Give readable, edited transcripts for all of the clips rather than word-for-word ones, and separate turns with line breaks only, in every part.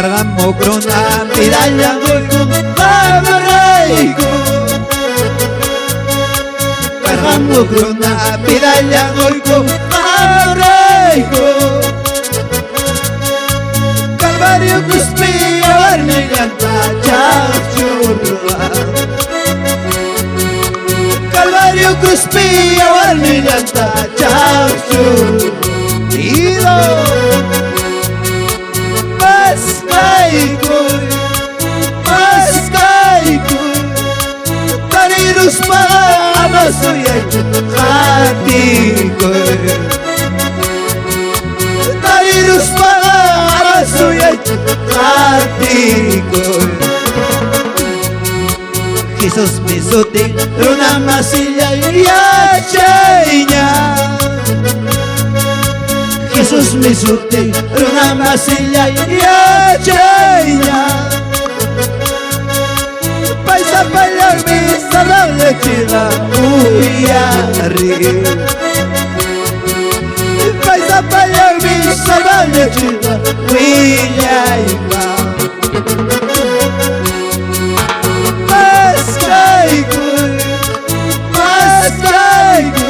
cargamos crona, medalla goico, mamarreico. Cargamos crona, medalla goico, mamarreico. Calvario cuspia, barneganta, chachurra. Calvario cuspia, barneganta, chachurra. Ido Maskaiko, Maskaiko. Tarirus pa amasoyay Khatiko. Tarirus pa amasoyay Khatiko. Jesus misote Runa masilla ya cheña. Jesus misote Runa masilla ya cheña. Paisa payar mi salam lechila uyari. Paisa payar mi salam lechila uyaiba. Maskaiko, Maskaiko.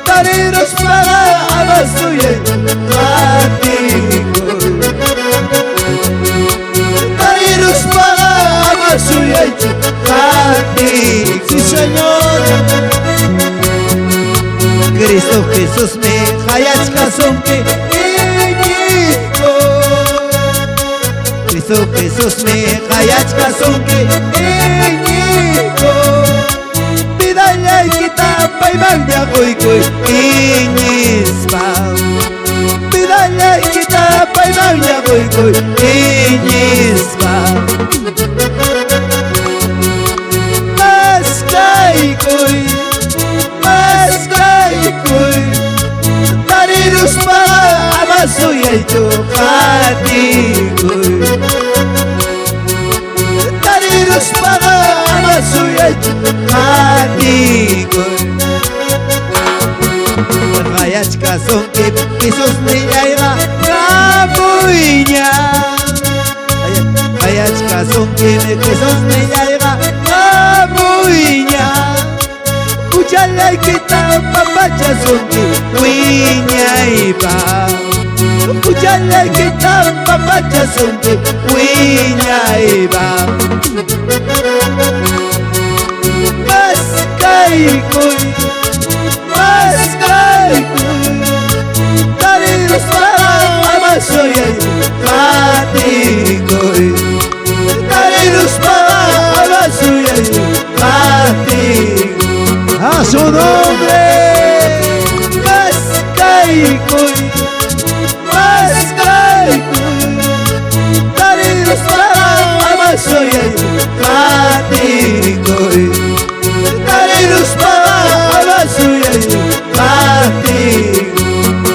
Tariros para amasuye Khatiko. Tariros para amasuye Khatiko. Sí, Señor. Cristo Jesús me hayachka sonke iñiko. Cristo Jesús me hayachka sonke iñiko. Pidalla kita paimagya goigoy iñispa. Pidalla kita paimagya goigoy iñispa. Maskaikoy, Maskaikoy. Tarirus pa amasoyay Khatikoy. Tarirus pa amasoyay Khatikoy. Rayachka sonke pisos niyayra kapuiña. Rayachka sonke pisos niyayra kapuiña. Uchalay kita papacha sonke wiñaypa. Uchalay kita papacha sonke wiñaypa. Maskaikoy, Maskaikoy. Tarirus para amasoyay Khatikoy. Tarirus para amasoyay Khatikoy. A su nombre. Maskaikoy, Maskaikoy. Tarirus para amasoyay Khatikoy. Tarirus para amasoyay Khatikoy.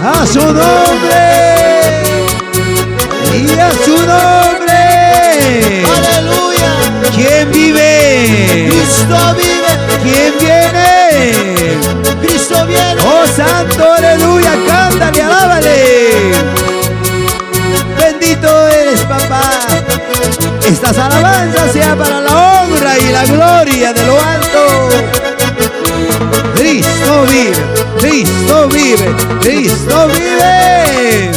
A su nombre. Y a su nombre.
Aleluya.
¿Quién vive?
Cristo vive.
¿Quién viene?
Cristo viene.
Oh santo, aleluya, cántale, alábale. Bendito eres, papá. Estas alabanzas sean para la honra y la gloria de lo alto. Cristo vive, Cristo vive, Cristo vive.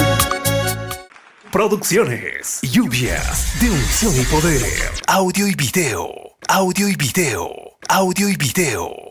Producciones, lluvias de unción y poder. Audio y video, audio y video, audio y video.